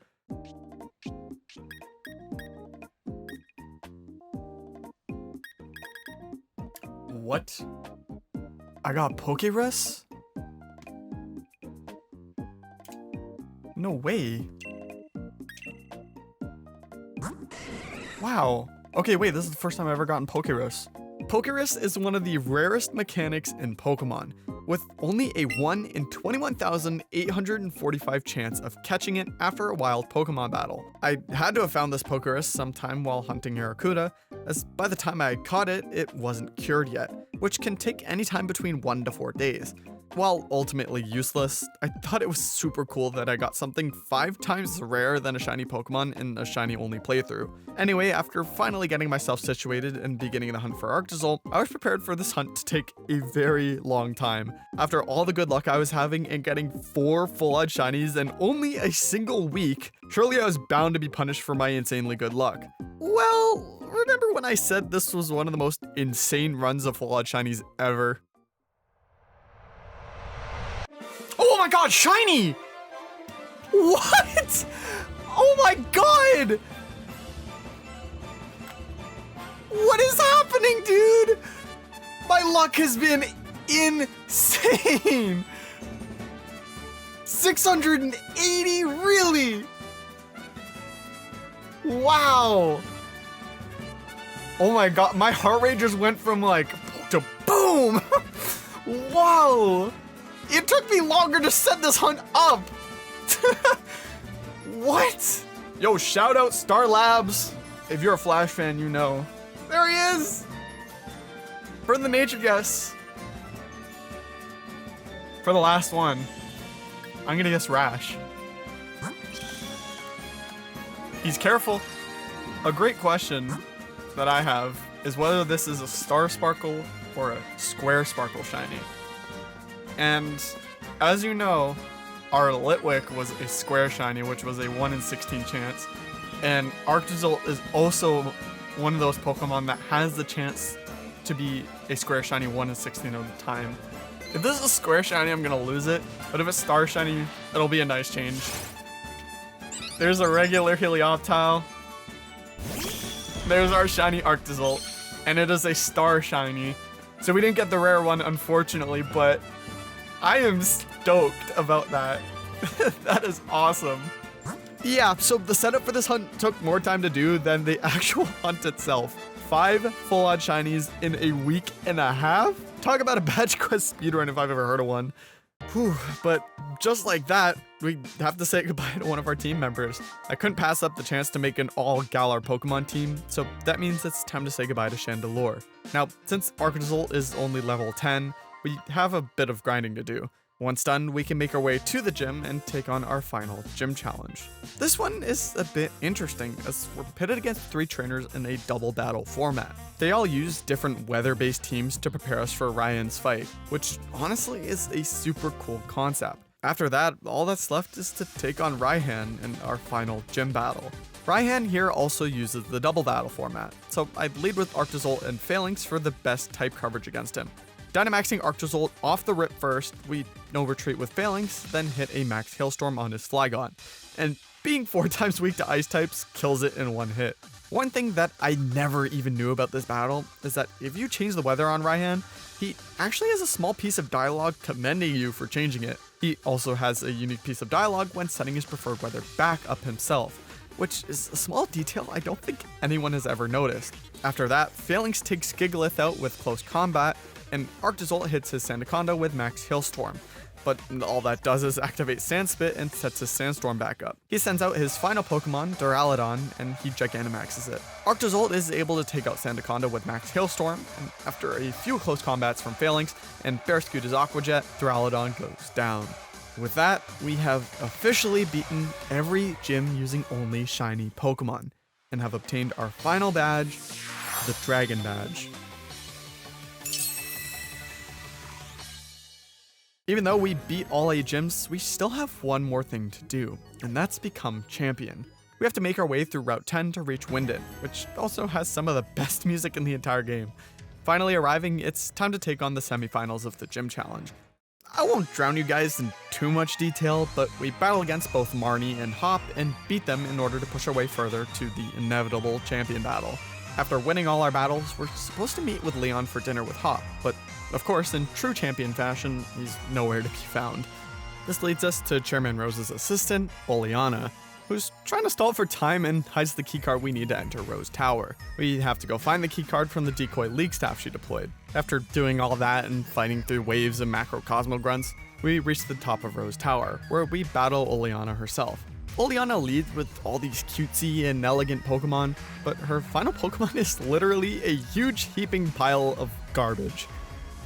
What? I got Pokerus? No way. Wow. Okay, wait, this is the first time I've ever gotten Pokerus. Pokerus is one of the rarest mechanics in Pokemon, with only a 1 in 21,845 chance of catching it after a wild Pokemon battle. I had to have found this Pokerus sometime while hunting Arrokuda, as by the time I caught it, it wasn't cured yet, which can take any time between 1 to 4 days. While ultimately useless, I thought it was super cool that I got something 5 times rarer than a shiny Pokemon in a shiny only playthrough. Anyway, after finally getting myself situated and beginning the hunt for Arctozolt, I was prepared for this hunt to take a very long time. After all the good luck I was having and getting 4 full-on shinies in only a single week, surely I was bound to be punished for my insanely good luck. Well, remember when I said this was one of the most insane runs of full-on shinies ever? Oh my god, shiny! What? Oh my god! What is happening, dude? My luck has been insane. 680, really? Wow. Oh my god, my heart rate just went from like to boom. Wow. It took me longer to set this hunt up. What? Yo, shout out Star Labs. If you're a Flash fan, you know. There he is. For the nature guess. For the last one, I'm gonna guess Rash. He's careful. A great question that I have is whether this is a Star Sparkle or a Square Sparkle shiny. And as you know, our Litwick was a Square shiny, which was a 1 in 16 chance. And Arctozolt is also one of those Pokemon that has the chance to be a Square shiny 1 in 16 of the time. If this is a Square shiny, I'm gonna lose it. But if it's Star shiny, it'll be a nice change. There's a regular Helioptile. There's our shiny Arctozolt. And it is a Star shiny. So we didn't get the rare one, unfortunately, but I am stoked about that. That is awesome. Yeah, so the setup for this hunt took more time to do than the actual hunt itself. 5 full-on shinies in a week and a half? Talk about a badge quest speedrun if I've ever heard of one. Whew, but just like that, we have to say goodbye to one of our team members. I couldn't pass up the chance to make an all-Galar Pokemon team, so that means it's time to say goodbye to Chandelure. Now, since Arctozolt is only level 10, we have a bit of grinding to do. Once done, we can make our way to the gym and take on our final gym challenge. This one is a bit interesting as we're pitted against 3 trainers in a double battle format. They all use different weather-based teams to prepare us for Ryan's fight, which honestly is a super cool concept. After that, all that's left is to take on Raihan in our final gym battle. Raihan here also uses the double battle format, so I'd lead with Arctozolt and Phalanx for the best type coverage against him. Dynamaxing Arctozolt off the rip first, we no retreat with Phalanx, then hit a max Hailstorm on his Flygon. And being 4 times weak to ice types kills it in one hit. One thing that I never even knew about this battle is that if you change the weather on Raihan, he actually has a small piece of dialogue commending you for changing it. He also has a unique piece of dialogue when setting his preferred weather back up himself, which is a small detail I don't think anyone has ever noticed. After that, Phalanx takes Gigalith out with close combat, and Arctozolt hits his Sandaconda with max Hailstorm. But all that does is activate Sandspit and sets his Sandstorm back up. He sends out his final Pokemon, Duraludon, and he Gigantamaxes it. Arctozolt is able to take out Sandaconda with max Hailstorm, and after a few close combats from Phalanx and Bear Scoot his Aqua Jet, Duraludon goes down. With that, we have officially beaten every gym using only shiny Pokemon, and have obtained our final badge, the Dragon Badge. Even though we beat all 8 gyms, we still have one more thing to do, and that's become champion. We have to make our way through Route 10 to reach Winden, which also has some of the best music in the entire game. Finally arriving, it's time to take on the semifinals of the gym challenge. I won't drown you guys in too much detail, but we battle against both Marnie and Hop and beat them in order to push our way further to the inevitable champion battle. After winning all our battles, we're supposed to meet with Leon for dinner with Hop, but of course, in true champion fashion, he's nowhere to be found. This leads us to Chairman Rose's assistant, Oleana, who's trying to stall for time and hides the keycard we need to enter Rose Tower. We have to go find the keycard from the decoy league staff she deployed. After doing all that and fighting through waves of macrocosmo grunts, we reach the top of Rose Tower, where we battle Oleana herself. Oleana leads with all these cutesy and elegant Pokemon, but her final Pokemon is literally a huge heaping pile of garbage.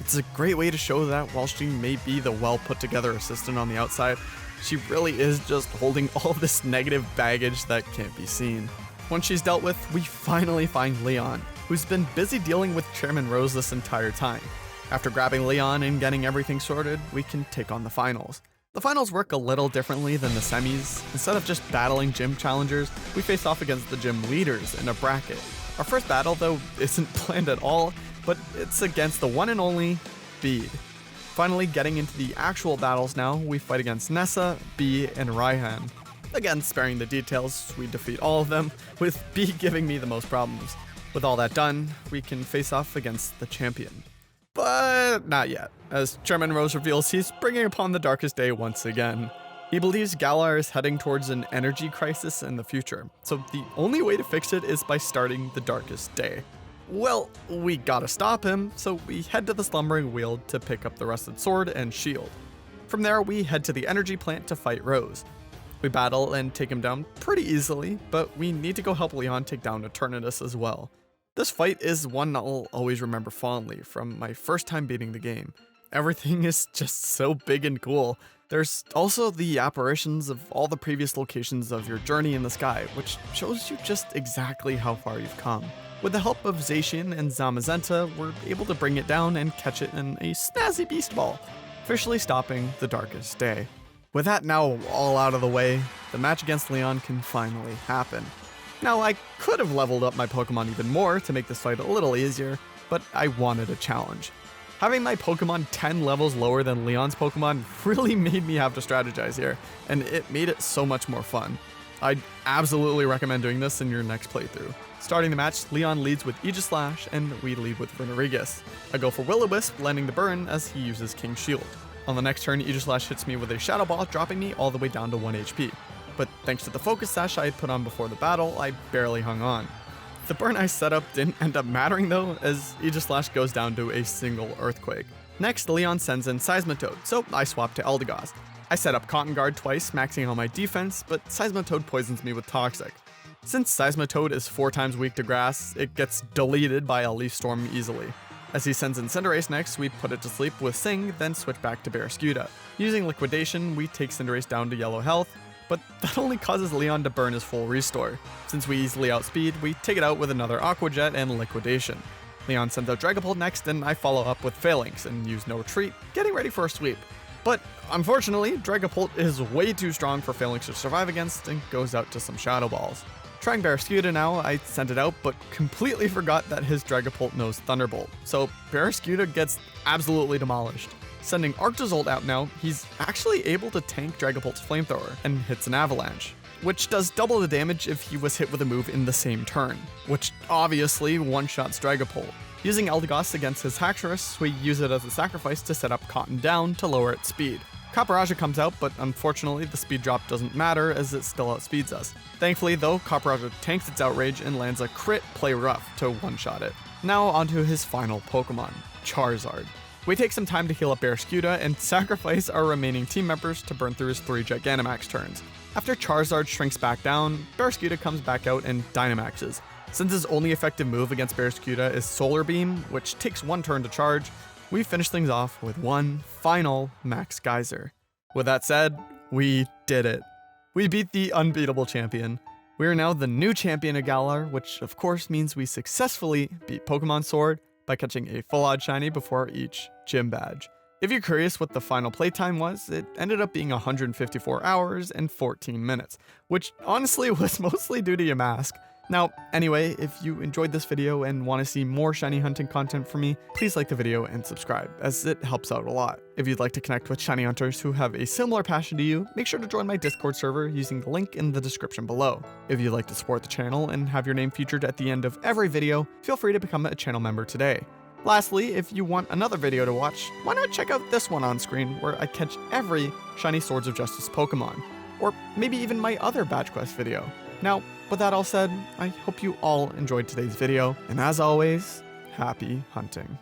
It's a great way to show that while she may be the well-put-together assistant on the outside, she really is just holding all this negative baggage that can't be seen. Once she's dealt with, we finally find Leon, who's been busy dealing with Chairman Rose this entire time. After grabbing Leon and getting everything sorted, we can take on the finals. The finals work a little differently than the semis. Instead of just battling gym challengers, we face off against the gym leaders in a bracket. Our first battle, though, isn't planned at all, but it's against the one and only Bede. Finally, getting into the actual battles now, we fight against Nessa, Bee, and Raihan. Again, sparing the details, we defeat all of them, with Bee giving me the most problems. With all that done, we can face off against the champion. But not yet. As Chairman Rose reveals, he's bringing upon the darkest day once again. He believes Galar is heading towards an energy crisis in the future, so the only way to fix it is by starting the darkest day. Well, we gotta stop him, so we head to the Slumbering Weald to pick up the rusted sword and shield. From there, we head to the energy plant to fight Rose. We battle and take him down pretty easily, but we need to go help Leon take down Eternatus as well. This fight is one I'll always remember fondly from my first time beating the game. Everything is just so big and cool. There's also the apparitions of all the previous locations of your journey in the sky, which shows you just exactly how far you've come. With the help of Zacian and Zamazenta, we're able to bring it down and catch it in a snazzy beast ball, officially stopping the darkest day. With that now all out of the way, the match against Leon can finally happen. Now, I could have leveled up my Pokemon even more to make this fight a little easier, but I wanted a challenge. Having my Pokemon 10 levels lower than Leon's Pokemon really made me have to strategize here, and it made it so much more fun. I'd absolutely recommend doing this in your next playthrough. Starting the match, Leon leads with JFlash, and we lead with Runerigus. I go for Will-O-Wisp, landing the burn as he uses King's Shield. On the next turn, JFlash hits me with a Shadow Ball, dropping me all the way down to 1 HP. But thanks to the Focus Sash I had put on before the battle, I barely hung on. The burn I set up didn't end up mattering though, as Slash goes down to a single Earthquake. Next, Leon sends in Seismitoad, so I swap to Eldegoss. I set up Cotton Guard twice, maxing out my defense, but Seismitoad poisons me with Toxic. Since Seismitoad is 4 times weak to grass, it gets deleted by a Leaf Storm easily. As he sends in Cinderace next, we put it to sleep with Sing, then switch back to Barraskewda. Using Liquidation, we take Cinderace down to yellow health, but that only causes Leon to burn his full restore. Since we easily outspeed, we take it out with another Aqua Jet and Liquidation. Leon sends out Dragapult next, and I follow up with Phalanx and use No Retreat, getting ready for a sweep. But unfortunately, Dragapult is way too strong for Phalanx to survive against and goes out to some Shadow Balls. Trying Barraskewda now, I sent it out, but completely forgot that his Dragapult knows Thunderbolt, so Barraskewda gets absolutely demolished. Sending Arctozolt out now, he's actually able to tank Dragapult's Flamethrower and hits an Avalanche, which does double the damage if he was hit with a move in the same turn, which obviously one-shots Dragapult. Using Eldegoss against his Haxorus, we use it as a sacrifice to set up Cotton down to lower its speed. Copperajah comes out, but unfortunately the speed drop doesn't matter as it still outspeeds us. Thankfully though, Copperajah tanks its Outrage and lands a crit Play Rough to one-shot it. Now onto his final Pokemon, Charizard. We take some time to heal up Barraskewda and sacrifice our remaining team members to burn through his 3 Gigantamax turns. After Charizard shrinks back down, Barraskewda comes back out and Dynamaxes. Since his only effective move against Barraskewda is Solar Beam, which takes 1 turn to charge, we finish things off with one final Max Geyser. With that said, we did it. We beat the unbeatable champion. We are now the new champion of Galar, which of course means we successfully beat Pokemon Sword by catching a full odd shiny before each gym badge. If you're curious what the final playtime was, it ended up being 154 hours and 14 minutes, which honestly was mostly due to your mask. Now, anyway, if you enjoyed this video and want to see more shiny hunting content from me, please like the video and subscribe, as it helps out a lot. If you'd like to connect with shiny hunters who have a similar passion to you, make sure to join my Discord server using the link in the description below. If you'd like to support the channel and have your name featured at the end of every video, feel free to become a channel member today. Lastly, if you want another video to watch, why not check out this one on screen where I catch every shiny Swords of Justice Pokemon, or maybe even my other Badge Quest video. Now, with that all said, I hope you all enjoyed today's video, and as always, happy hunting.